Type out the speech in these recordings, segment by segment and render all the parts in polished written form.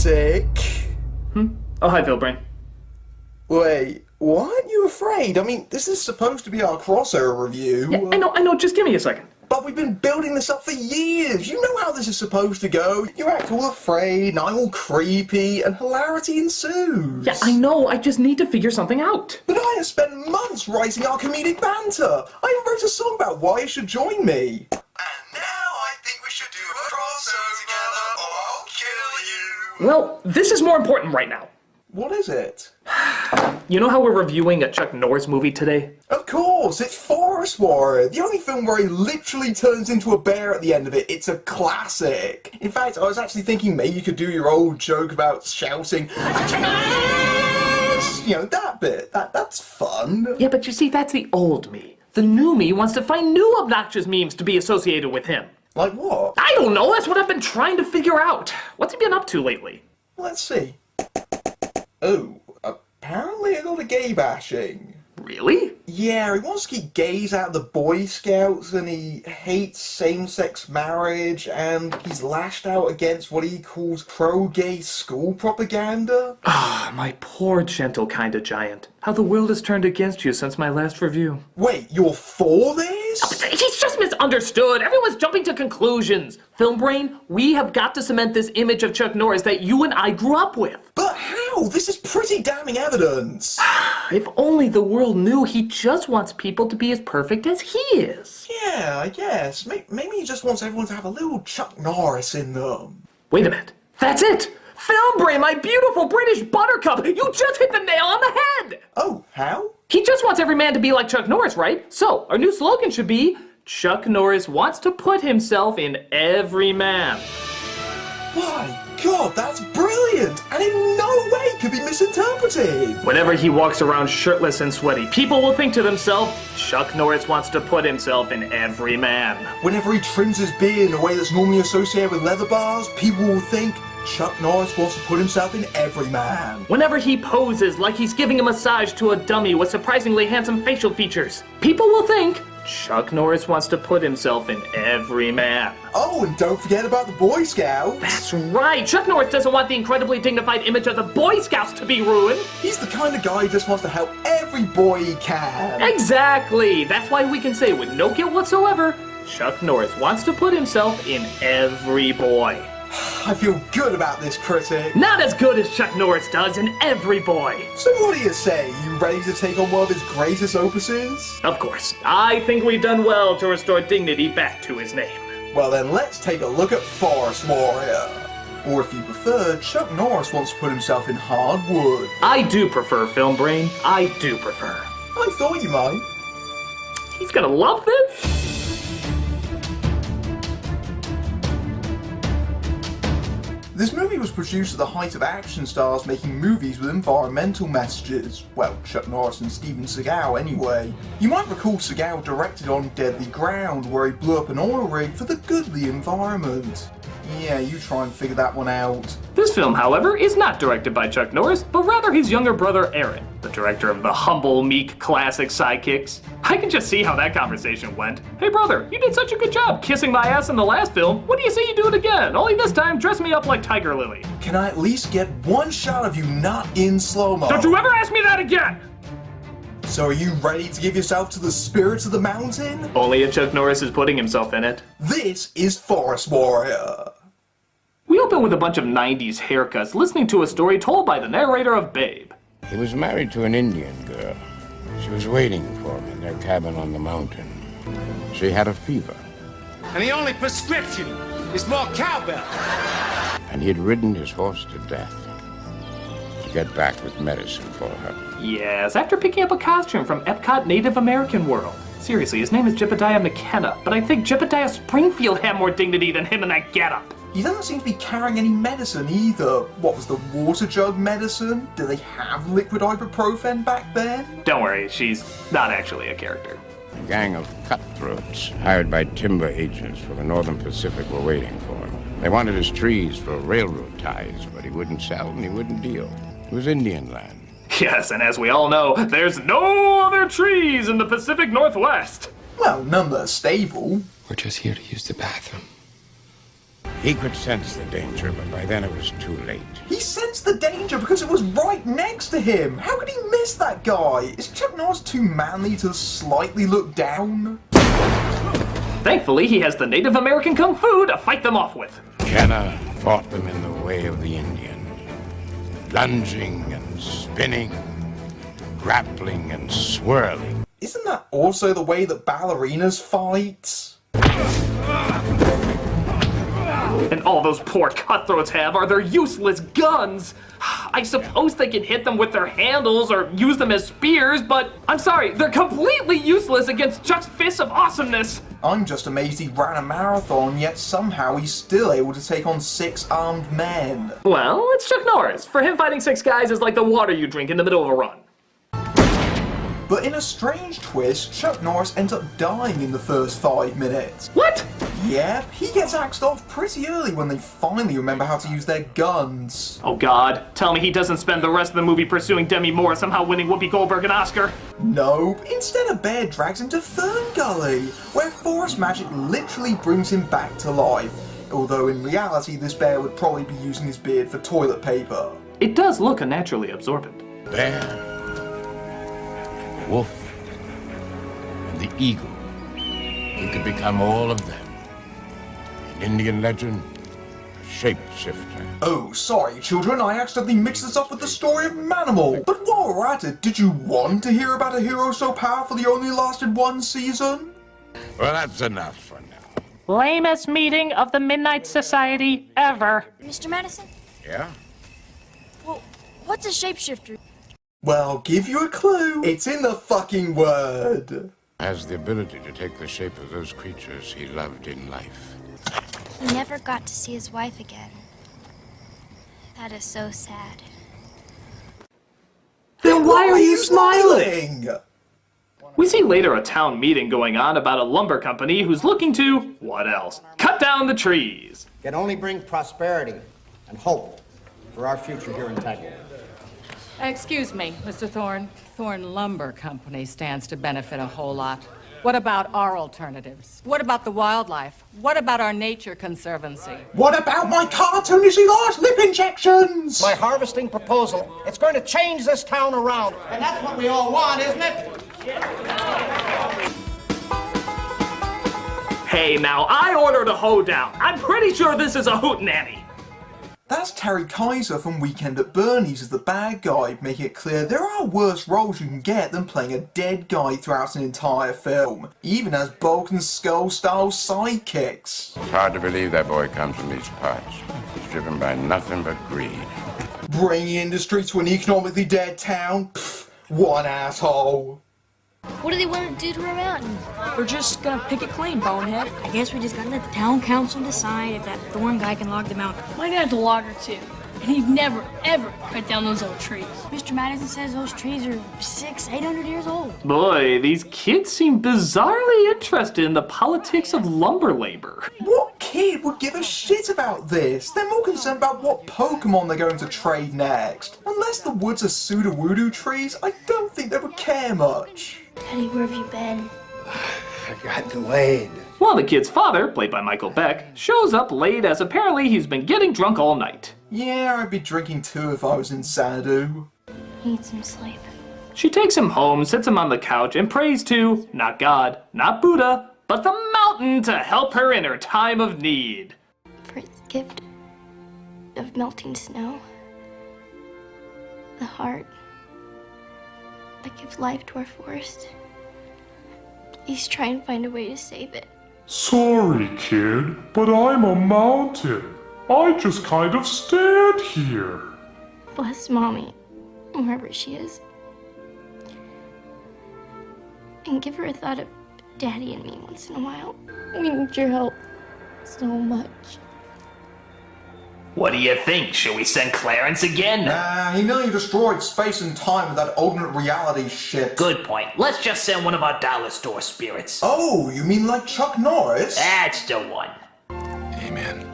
Critic. Oh, hi, Philbrain. Wait, why aren't you afraid? I mean, this is supposed to be our crossover review. Yeah, I know, just give me a second. But we've been building this up for years. You know how this is supposed to go. You act all afraid, and I'm all creepy, and hilarity ensues. Yeah, I know, I just need to figure something out. But I have spent months writing our comedic banter. I even wrote a song about why you should join me. And now I think we should do a crossover together, or I'll kill you. Well, this is more important right now. What is it? You know how we're reviewing a Chuck Norris movie today? Of course, it's Forest Warrior, the only film where he literally turns into a bear at the end of it. It's a classic. In fact, I was actually thinking maybe you could do your old joke about shouting, you know, that bit. That's fun. Yeah, but you see, that's the old me. The new me wants to find new obnoxious memes to be associated with him. Like what? I don't know, that's what I've been trying to figure out. What's he been up to lately? Let's see. Oh, apparently a lot of gay bashing. Really? Yeah, he wants to keep gays out of the Boy Scouts, and he hates same-sex marriage, and he's lashed out against what he calls pro-gay school propaganda. Ah, my poor gentle kind of giant. How the world has turned against you since my last review. Wait, you're for this? He's just misunderstood. Everyone's jumping to conclusions. Filmbrain, we have got to cement this image of Chuck Norris that you and I grew up with. But how? This is pretty damning evidence. If only the world knew he just wants people to be as perfect as he is. Yeah, I guess. Maybe he just wants everyone to have a little Chuck Norris in them. Wait a minute. That's it! Filmbrain, my beautiful British buttercup! You just hit the nail on the head! Oh, how? He just wants every man to be like Chuck Norris, right? So, our new slogan should be, Chuck Norris wants to put himself in every man. My God, that's brilliant! And in no way could be misinterpreted! Whenever he walks around shirtless and sweaty, people will think to themselves, Chuck Norris wants to put himself in every man. Whenever he trims his beard in a way that's normally associated with leather bars, people will think, Chuck Norris wants to put himself in every man. Whenever he poses like he's giving a massage to a dummy with surprisingly handsome facial features, people will think, Chuck Norris wants to put himself in every man. Oh, and don't forget about the Boy Scouts. That's right! Chuck Norris doesn't want the incredibly dignified image of the Boy Scouts to be ruined! He's the kind of guy who just wants to help every boy he can. Exactly! That's why we can say with no guilt whatsoever, Chuck Norris wants to put himself in every boy. I feel good about this, Critic. Not as good as Chuck Norris does in every boy. So what do you say? You ready to take on one of his greatest opuses? Of course. I think we've done well to restore dignity back to his name. Well then, let's take a look at Forest Warrior. Or if you prefer, Chuck Norris wants to put himself in hard wood. I do prefer Filmbrain. I do prefer. I thought you might. He's gonna love this? This movie was produced at the height of action stars making movies with environmental messages. Well, Chuck Norris and Steven Seagal anyway. You might recall Seagal directed on Deadly Ground, where he blew up an oil rig for the good of the environment. Yeah, you try and figure that one out. This film, however, is not directed by Chuck Norris, but rather his younger brother Aaron, the director of the humble, meek, classic Sidekicks. I can just see how that conversation went. Hey brother, you did such a good job kissing my ass in the last film. What do you say you do it again? Only this time, dress me up like Tiger Lily. Can I at least get one shot of you not in slow-mo? Don't you ever ask me that again! So are you ready to give yourself to the spirits of the mountain? Only if Chuck Norris is putting himself in it. This is Forest Warrior. We open with a bunch of 90s haircuts listening to a story told by the narrator of Babe. He was married to an Indian girl. She was waiting for him in their cabin on the mountain. She had a fever. And the only prescription is more cowbell. And he had ridden his horse to death to get back with medicine for her. Yes, after picking up a costume from Epcot Native American World. Seriously, his name is Jebediah McKenna, but I think Jebediah Springfield had more dignity than him in that getup. He doesn't seem to be carrying any medicine either. What was the water jug medicine? Did they have liquid ibuprofen back then? Don't worry, she's not actually a character. A gang of cutthroats hired by timber agents for the Northern Pacific were waiting for him. They wanted his trees for railroad ties, but he wouldn't sell and he wouldn't deal. It was Indian land. Yes, and as we all know, there's no other trees in the Pacific Northwest. Well, none that are stable. We're just here to use the bathroom. He could sense the danger, but by then it was too late. He sensed the danger because it was right next to him. How could he miss that guy? Is Chuck Norris too manly to slightly look down? Thankfully, he has the Native American Kung Fu to fight them off with. Kenna fought them in the way of the Indian, lunging and spinning, grappling and swirling. Isn't that also the way that ballerinas fight? And all those poor cutthroats have are their useless guns. I suppose they can hit them with their handles or use them as spears, but I'm sorry, they're completely useless against Chuck's fists of awesomeness. I'm just amazed he ran a marathon, yet somehow he's still able to take on 6 armed men. Well, it's Chuck Norris. For him, fighting 6 guys is like the water you drink in the middle of a run. But in a strange twist, Chuck Norris ends up dying in the first 5 minutes. What? Yep, he gets axed off pretty early when they finally remember how to use their guns. Oh god, tell me he doesn't spend the rest of the movie pursuing Demi Moore, somehow winning Whoopi Goldberg an Oscar. Nope, instead a bear drags him to Fern Gully, where forest magic literally brings him back to life. Although in reality this bear would probably be using his beard for toilet paper. It does look unnaturally absorbent. Bear, wolf, and the eagle. He could become all of them. In Indian legend, a shapeshifter. Oh, sorry children, I accidentally mixed this up with the story of Manimal. But while we're at it, did you want to hear about a hero so powerful he only lasted 1 season? Well, that's enough for now. Lamest meeting of the Midnight Society ever. Mr. Madison? Yeah? Well, what's a shapeshifter? Well, give you a clue. It's in the fucking word. Has the ability to take the shape of those creatures he loved in life. He never got to see his wife again. That is so sad. Then why are you smiling? smiling? We see later a town meeting going on about a lumber company who's looking to, what else? Cut down the trees. Can only bring prosperity and hope for our future here in Tagline. Excuse me, Mr. Thorne. Thorne Lumber Company stands to benefit a whole lot. What about our alternatives? What about the wildlife? What about our Nature Conservancy? What about my cartoonishly large lip injections? My harvesting proposal, it's going to change this town around. And that's what we all want, isn't it? Hey, now, I ordered a hoedown. I'm pretty sure this is a hootenanny. That's Terry Kaiser from Weekend at Bernie's as the bad guy, making it clear there are worse roles you can get than playing a dead guy throughout an entire film, even as Bulk and Skull-style sidekicks. It's hard to believe that boy comes from these parts. He's driven by nothing but greed. Bringing industry to an economically dead town? Pfft, one asshole. What do they want to do to our mountain? We're just gonna pick it clean, bonehead. I guess we just gotta let the town council decide if that Thorne guy can log the mountain. My dad's a logger too, and he'd never, ever cut down those old trees. Mr. Madison says those trees are 600-800 years old. Boy, these kids seem bizarrely interested in the politics of lumber labor. What kid would give a shit about this? They're more concerned about what Pokemon they're going to trade next. Unless the woods are Sudowoodo trees, I don't think they would care much. Daddy, where have you been? I got delayed. While the kid's father, played by Michael Beck, shows up late as apparently he's been getting drunk all night. Yeah, I'd be drinking too if I was in Xanadu. Need some sleep. She takes him home, sits him on the couch, and prays to, not God, not Buddha, but the mountain to help her in her time of need. For the gift of melting snow. The heart that gives life to our forest. Please try and find a way to save it. Sorry, kid, but I'm a mountain. I just kind of stand here. Bless Mommy, wherever she is. And give her a thought of Daddy and me once in a while. We need your help so much. What do you think? Should we send Clarence again? Nah, he nearly destroyed space and time with that alternate reality shit. Good point. Let's just send one of our dollar store spirits. Oh, you mean like Chuck Norris? That's the one. Amen.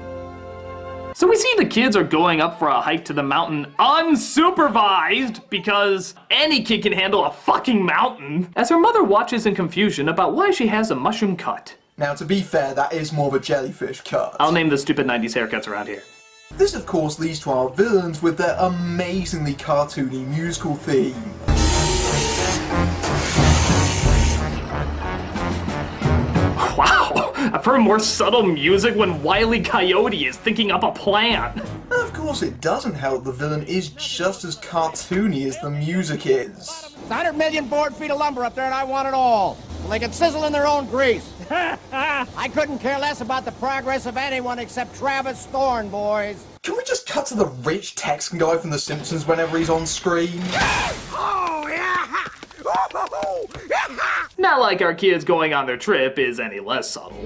So we see the kids are going up for a hike to the mountain unsupervised because any kid can handle a fucking mountain as her mother watches in confusion about why she has a mushroom cut. Now, to be fair, that is more of a jellyfish cut. I'll name the stupid 90s haircuts around here. This, of course, leads to our villains with their amazingly cartoony musical theme. Wow! I've heard more subtle music when Wile E. Coyote is thinking up a plan. Of course, it doesn't help the villain is just as cartoony as the music is. It's 100 million board feet of lumber up there, and I want it all. So they can sizzle in their own grease. I couldn't care less about the progress of anyone except Travis Thorne, boys. Can we just cut to the rich Texan guy from The Simpsons whenever he's on screen? Oh, yeah! Oh, yeah! Not like our kids going on their trip is any less subtle.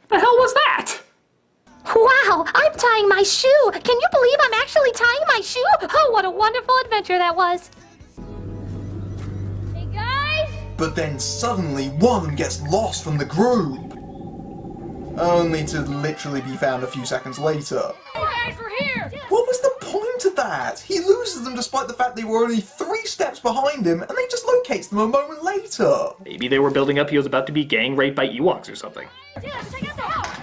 The hell was that? Wow, I'm tying my shoe! Can you believe I'm actually tying my shoe? Oh, what a wonderful adventure that was! Hey guys! But then suddenly one of them gets lost from the group. Only to literally be found a few seconds later. Hey guys, we're here! What was the point of that? He loses them despite the fact they were only 3 steps behind him, and then just locates them a moment later. Maybe they were building up he was about to be gang raped by Ewoks or something. Yeah, check out the house!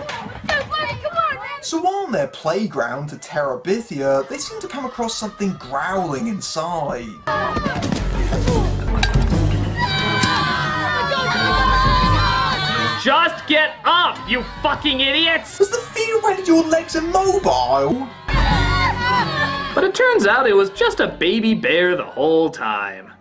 Come on, man! So on their playground to Terabithia, they seem to come across something growling inside. Just get up, you fucking idiots! Was the fear rendered your legs immobile? But it turns out it was just a baby bear the whole time.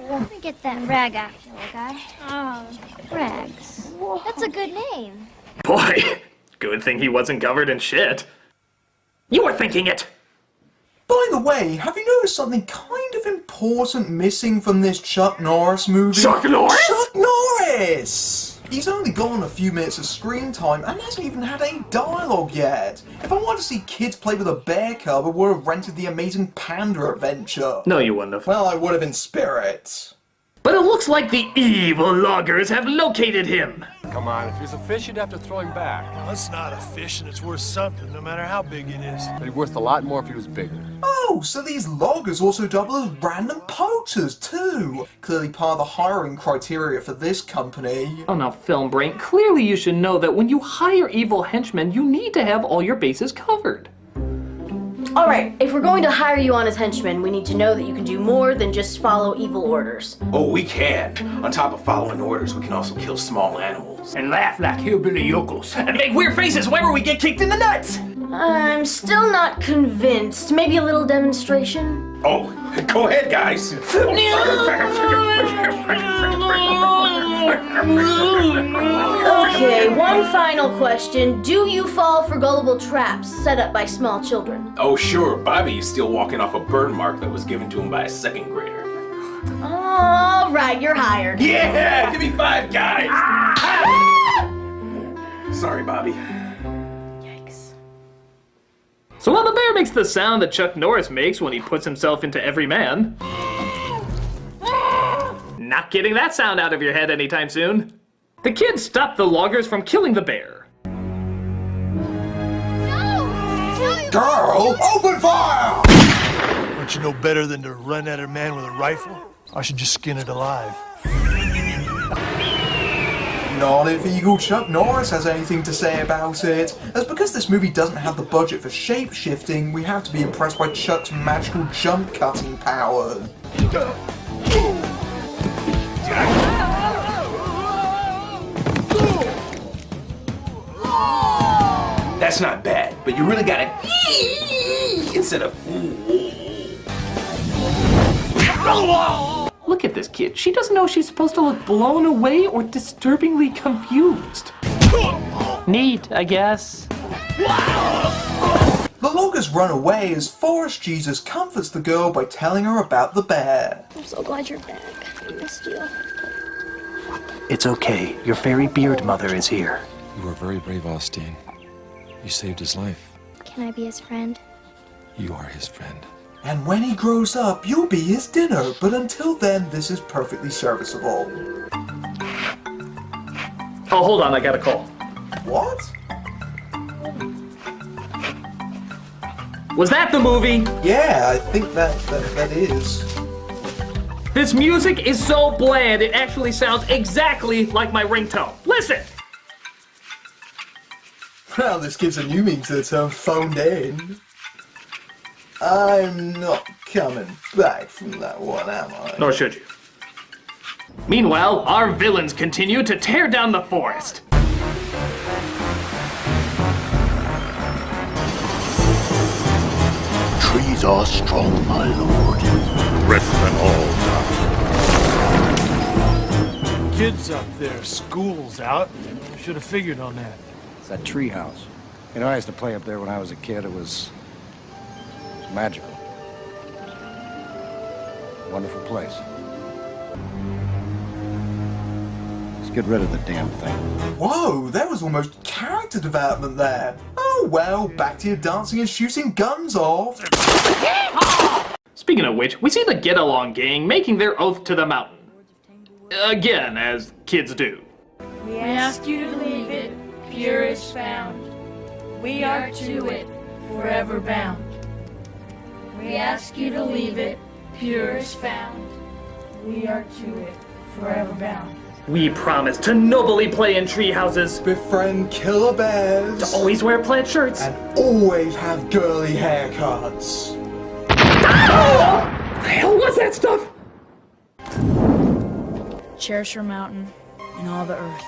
Let me get that rag off you, guy. Oh, Rags. That's a good name. Boy, good thing he wasn't covered in shit. You were thinking it! By the way, have you noticed something kind of important missing from this Chuck Norris movie? Chuck Norris? Chuck Norris! He's only gotten a few minutes of screen time and hasn't even had any dialogue yet. If I wanted to see kids play with a bear cub, I would have rented the Amazing Panda adventure. No, you wouldn't have. Well, I would have in spirit. But it looks like the evil loggers have located him. Come on, if he's a fish, you'd have to throw him back. That's not a fish, and it's worth something, no matter how big it is. But he'd be worth a lot more if he was bigger. Oh, so these loggers also double as random poachers, too. Clearly part of the hiring criteria for this company. Oh, now, Film Brain, clearly you should know that when you hire evil henchmen, you need to have all your bases covered. Alright, if we're going to hire you on as henchmen, we need to know that you can do more than just follow evil orders. Oh, we can. On top of following orders, we can also kill small animals. And laugh like hillbilly yokels. And make weird faces whenever we get kicked in the nuts! I'm still not convinced. Maybe a little demonstration? Oh, go ahead, guys. Okay, one final question. Do you fall for gullible traps set up by small children? Oh, sure. Bobby's still walking off a burn mark that was given to him by a 2nd grader. Alright, you're hired. Yeah! Give me 5, guys! Sorry, Bobby. So while the bear makes the sound that Chuck Norris makes when he puts himself into every man, not getting that sound out of your head anytime soon, the kids stop the loggers from killing the bear. Girl, open fire! Don't you know better than to run at a man with a rifle? I should just skin it alive. Not if Eagle Chuck Norris has anything to say about it. As because this movie doesn't have the budget for shape-shifting, we have to be impressed by Chuck's magical jump-cutting powers. That's not bad, but you really gotta instead of Look at this kid. She doesn't know she's supposed to look blown away or disturbingly confused. Neat, I guess. The loggers run away as Forest Jesus comforts the girl by telling her about the bear. I'm so glad you're back. I missed you. It's okay. Your fairy beard mother is here. You were very brave, Austin. You saved his life. Can I be his friend? You are his friend. And when he grows up, you'll be his dinner, but until then, this is perfectly serviceable. Oh, hold on, I got a call. What? Was that the movie? Yeah, I think that is. This music is so bland, it actually sounds exactly like my ringtone. Listen! Well, this gives a new meaning to the term phoned in. I'm not coming back from that one, am I? Nor should you. Meanwhile, our villains continue to tear down the forest. Trees are strong, my lord. Rip them all down. Kids up there, school's out. Should have figured on that. It's that tree house. You know, I used to play up there when I was a kid. It was magical. Wonderful place. Let's get rid of the damn thing. Whoa, there was almost character development there. Oh well, back to your dancing and shooting guns off. Speaking of which, we see the Get Along gang making their oath to the mountain. Again, as kids do. We ask you to leave it, pure as found. We are to it, forever bound. We ask you to leave it, pure as found. We are to it, forever bound. We promise to nobly play in tree houses, befriend killer bears, to always wear plaid shirts, and always have girly haircuts. Ah! What the hell was that stuff? Cherish your mountain and all the earth.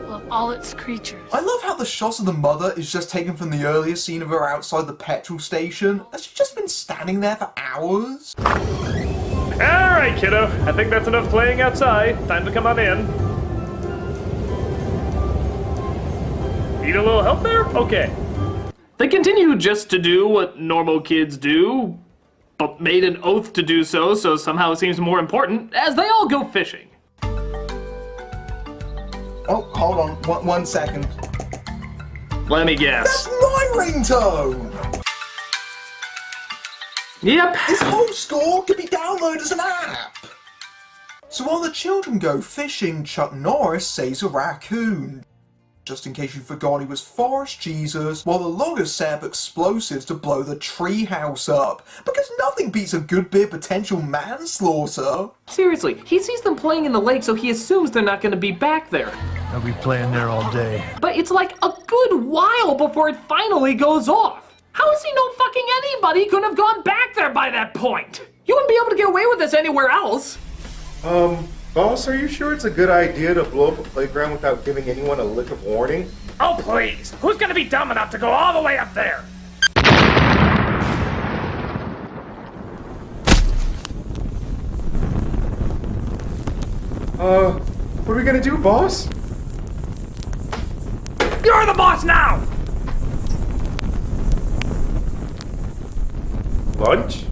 Love all its creatures. I love how the shot of the mother is just taken from the earlier scene of her outside the petrol station. Has she just been standing there for hours? Alright, kiddo. I think that's enough playing outside. Time to come on in. Need a little help there? Okay. They continue just to do what normal kids do, but made an oath to do so, so somehow it seems more important, as they all go fishing. Oh, hold on. One second. Let me guess. That's my ringtone! Yep. This whole score can be downloaded as an app. So while the children go fishing, Chuck Norris saves a raccoon. Just in case you forgot, he was Forest Jesus, while the loggers set up explosives to blow the treehouse up. Because nothing beats a good bit of potential manslaughter. Seriously, he sees them playing in the lake, so he assumes they're not going to be back there. I'll be playing there all day. But it's like a good while before it finally goes off. How is he know fucking anybody could have gone back there by that point? You wouldn't be able to get away with this anywhere else. Boss, are you sure it's a good idea to blow up a playground without giving anyone a lick of warning? Oh, please. Who's gonna be dumb enough to go all the way up there? What are we gonna do, boss? You're the boss now! Lunch?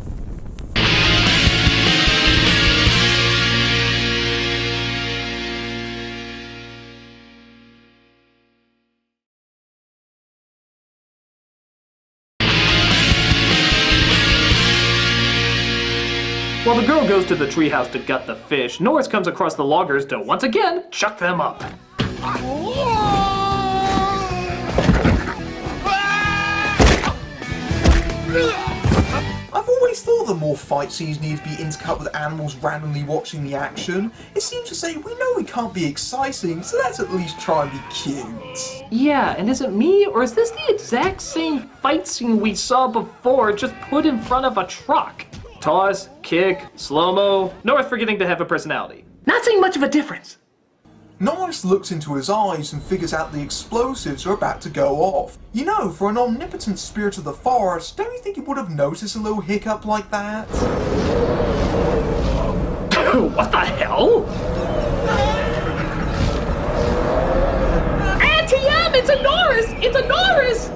While the girl goes to the treehouse to gut the fish, Norris comes across the loggers to once again chuck them up. I've always thought that more fight scenes need to be intercut with animals randomly watching the action. It seems to say, we know we can't be exciting, so let's at least try and be cute. Yeah, and is it me, or is this the exact same fight scene we saw before, just put in front of a truck? Toss, kick, slow-mo, Norris forgetting to have a personality. Not seeing much of a difference. Norris looks into his eyes and figures out the explosives are about to go off. You know, for an omnipotent spirit of the forest, don't you think he would have noticed a little hiccup like that? What the hell? ATM! It's a Norris! It's a Norris!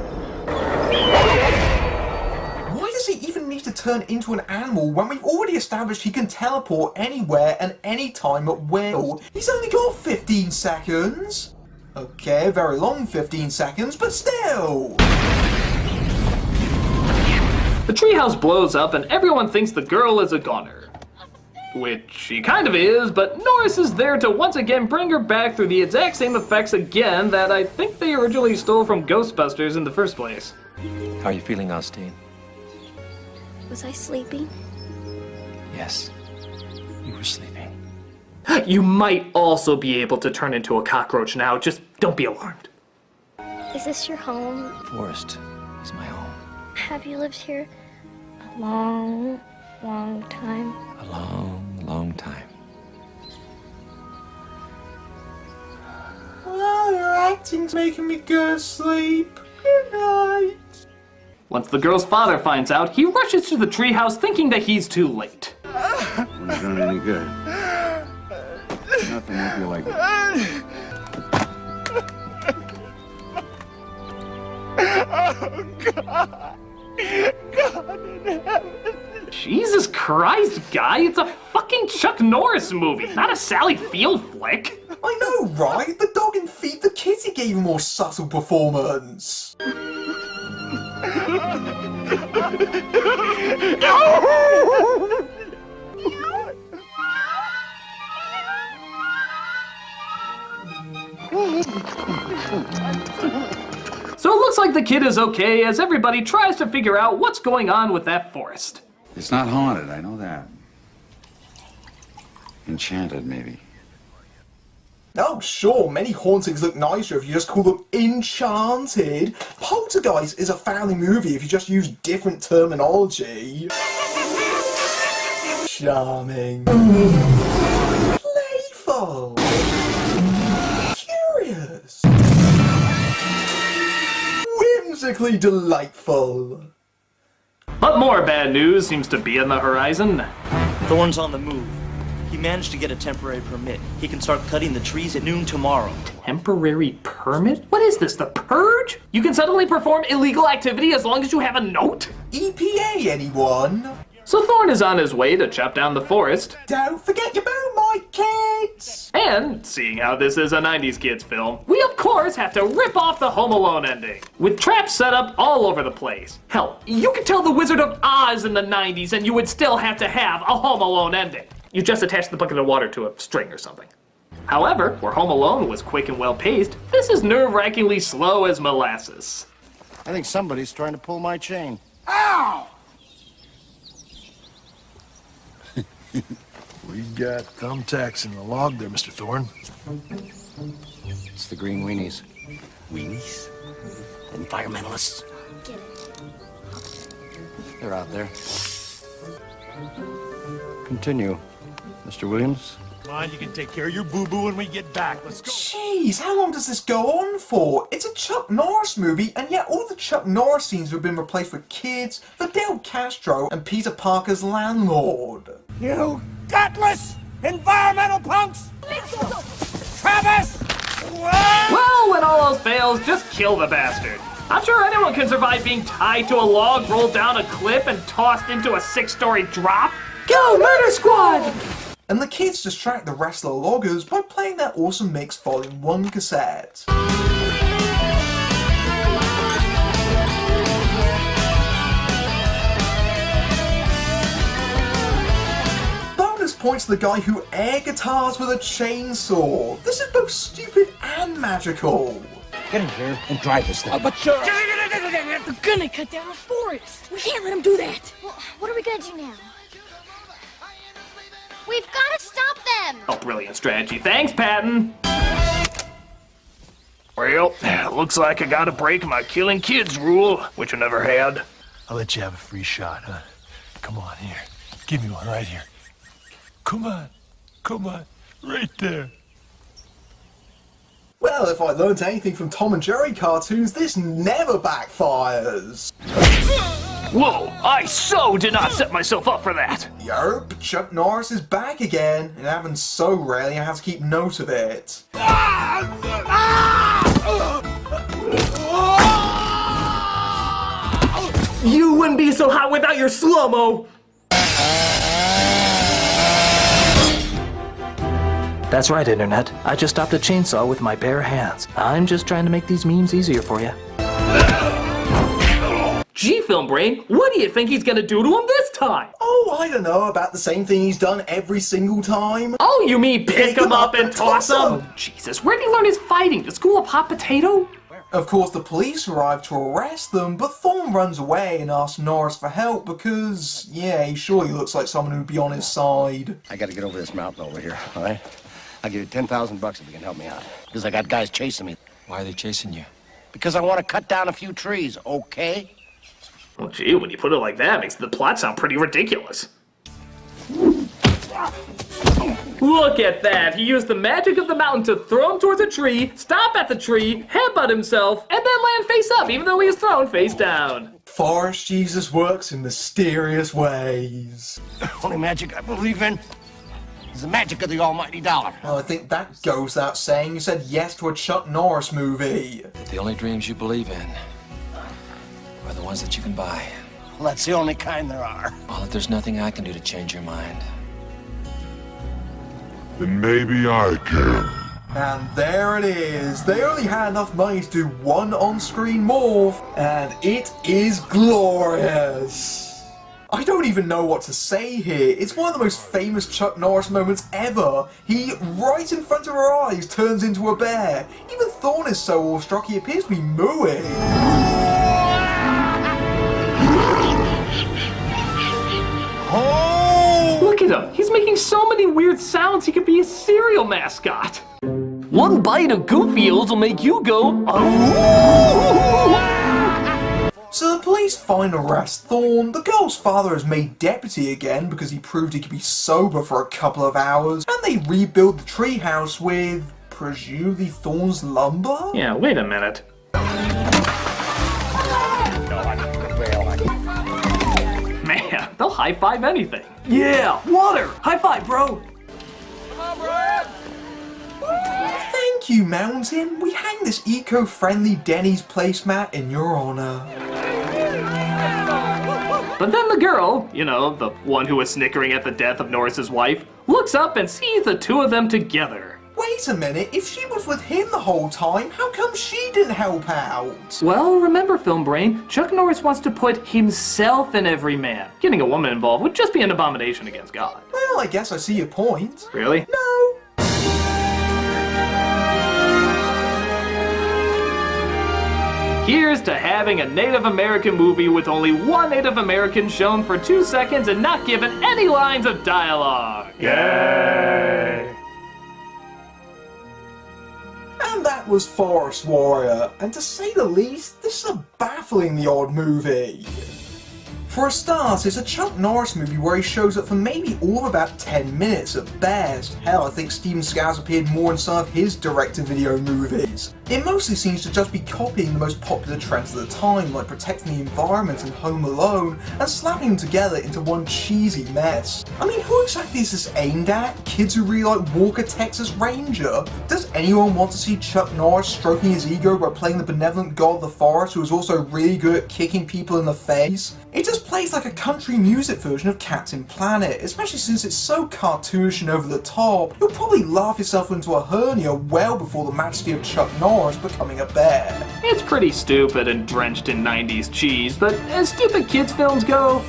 Why does he even need to turn into an animal when we've already established he can teleport anywhere and anytime at will? He's only got 15 seconds. Okay, a very long 15 seconds, but still. The treehouse blows up and everyone thinks the girl is a goner. which he kind of is, but Norris is there to once again bring her back through the exact same effects again that I think they originally stole from Ghostbusters in the first place. How are you feeling, Austin? Was I sleeping? Yes, you were sleeping. You might also be able to turn into a cockroach now, just don't be alarmed. Is this your home? Forest is my home. Have you lived here a long, long time? A long, long time. Oh, your acting's making me go to sleep. Good night. Once the girl's father finds out, he rushes to the treehouse thinking that he's too late. Wouldn't have done any good. Nothing would be like that. Oh, God. God in heaven. Jesus Christ, guy, it's a fucking Chuck Norris movie, not a Sally Field flick. I know, right? The dog in Feed the Kitty gave a more subtle performance. So it looks like the kid is okay as everybody tries to figure out what's going on with that forest. It's not haunted, I know that. Enchanted, maybe. Oh, sure, many hauntings look nicer if you just call them enchanted. Poltergeist is a family movie if you just use different terminology. Charming. Playful. Curious. Whimsically delightful. But more bad news seems to be on the horizon. Thorne's on the move. He managed to get a temporary permit. He can start cutting the trees at noon tomorrow. Temporary permit? What is this, the Purge? You can suddenly perform illegal activity as long as you have a note? EPA, anyone? So Thorne is on his way to chop down the forest. Don't forget your moonlight, kids! And, seeing how this is a 90s kids film, we of course have to rip off the Home Alone ending. With traps set up all over the place. Hell, you could tell The Wizard of Oz in the 90s and you would still have to have a Home Alone ending. You just attach the bucket of water to a string or something. However, where Home Alone was quick and well-paced, this is nerve-wrackingly slow as molasses. I think somebody's trying to pull my chain. Ow! We got thumbtacks in the log there, Mr. Thorne. It's the green weenies. Weenies? Environmentalists. Get it. They're out there. Continue, Mr. Williams. Come on, you can take care of your boo-boo when we get back. Let's go. Jeez, how long does this go on for? It's a Chuck Norris movie, and yet all the Chuck Norris scenes have been replaced with kids, Fidel Castro, and Peter Parker's landlord. You gutless environmental punks! Travis! Well, when all else fails, just kill the bastard. I'm sure anyone can survive being tied to a log, rolled down a cliff, and tossed into a 6-story drop. Go, Murder Squad! And the kids distract the rest of the loggers by playing their Awesome Mix Volume 1 cassette. Bonus points to the guy who air guitars with a chainsaw. This is both stupid and magical. Get in here and drive this thing. But sure. We're gonna cut down a forest. We can't let them do that. Well, what are we gonna do now? We've got to stop them! Oh, brilliant strategy. Thanks, Patton. Well, looks like I gotta break my killing kids rule, which I never had. I'll let you have a free shot, huh? Come on, here. Give me one right here. Come on. Come on. Right there. Well, if I learned anything from Tom and Jerry cartoons, this never backfires. Whoa, I so did not set myself up for that. Yerp, Chuck Norris is back again. It happens so rarely I have to keep note of it. You wouldn't be so hot without your slow-mo. That's right, Internet. I just stopped a chainsaw with my bare hands. I'm just trying to make these memes easier for you. Gee, Film Brain, what do you think he's gonna do to him this time? Oh, I don't know, about the same thing he's done every single time. Oh, you mean pick him up and toss him? Jesus, where'd he learn his fighting? The school of hot potato? Of course, the police arrive to arrest them, but Thorne runs away and asks Norris for help because, yeah, he surely looks like someone who'd be on his side. I gotta get over this mountain over here, all right? I'll give you 10,000 bucks if you can help me out. Because I got guys chasing me. Why are they chasing you? Because I want to cut down a few trees, okay? Well, gee, when you put it like that, it makes the plot sound pretty ridiculous. Look at that! He used the magic of the mountain to throw him towards a tree, stop at the tree, headbutt himself, and then land face up, even though he was thrown face down. Forest Jesus works in mysterious ways. The only magic I believe in is the magic of the almighty dollar. Well, I think that goes without saying. You said yes to a Chuck Norris movie. The only dreams you believe in are the ones that you can buy. Well, that's the only kind there are. Well, if there's nothing I can do to change your mind. Then maybe I can. And there it is. They only had enough money to do one on-screen morph, and it is glorious. I don't even know what to say here. It's one of the most famous Chuck Norris moments ever. He, right in front of our eyes, turns into a bear. Even Thorne is so awestruck he appears to be mooing. Look at him! He's making so many weird sounds he could be a cereal mascot! One bite of Goofy's will make you go, oh! So the police find and arrest Thorne. The girl's father is made deputy again because he proved he could be sober for a couple of hours, and they rebuild the treehouse with, presumably, Thorne's lumber? Yeah, wait a minute. Man, they'll high-five anything. Yeah, water! High-five, bro! Come on, Brian! Thank you, Mountain. We hang this eco-friendly Denny's placemat in your honor. But then the girl, you know, the one who was snickering at the death of Norris's wife, looks up and sees the two of them together. Wait a minute, if she was with him the whole time, how come she didn't help out? Well, remember, Film Brain, Chuck Norris wants to put himself in every man. Getting a woman involved would just be an abomination against God. Well, I guess I see your point. Really? No. Here's to having a Native American movie with only one Native American shown for 2 seconds and not given any lines of dialogue. Yay! And that was Forest Warrior, and to say the least, this is a bafflingly odd movie. For a start, it's a Chuck Norris movie where he shows up for maybe all of about 10 minutes at best. Hell, I think Steven Seagal's appeared more in some of his direct-to-video movies. It mostly seems to just be copying the most popular trends of the time, like protecting the environment and Home Alone, and slapping them together into one cheesy mess. I mean, who exactly is this aimed at? Kids who really like Walker, Texas Ranger? Does anyone want to see Chuck Norris stroking his ego by playing the benevolent god of the forest who is also really good at kicking people in the face? It just plays like a country music version of Captain Planet, especially since it's so cartoonish and over the top. You'll probably laugh yourself into a hernia well before the majesty of Chuck Norris becoming a bear. It's pretty stupid and drenched in 90s cheese, but as stupid kids films go,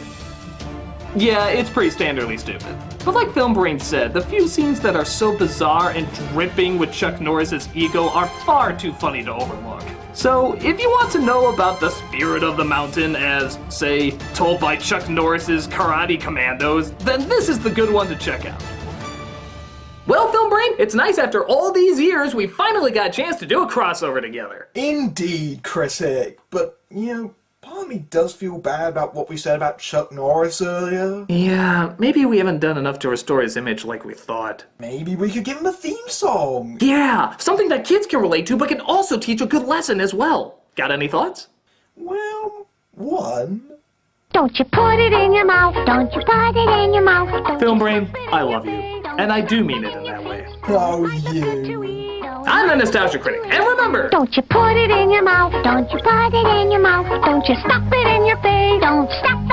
yeah, it's pretty standardly stupid. But like Film Brain said, the few scenes that are so bizarre and dripping with Chuck Norris's ego are far too funny to overlook. So, if you want to know about the spirit of the mountain as, say, told by Chuck Norris's Karate Commandos, then this is the good one to check out. Well, Film Brain, it's nice after all these years we finally got a chance to do a crossover together. Indeed, Critic. But, you know, part of me does feel bad about what we said about Chuck Norris earlier. Yeah, maybe we haven't done enough to restore his image like we thought. Maybe we could give him a theme song. Yeah, something that kids can relate to but can also teach a good lesson as well. Got any thoughts? Well, one. Don't you put it in your mouth, don't you put it in your mouth. Film Brain, I love you. And I do mean it in that way. Oh, you. I'm the Nostalgia Critic, and remember... Don't you put it in your mouth, don't you put it in your mouth. Don't you stop it in your face, don't stop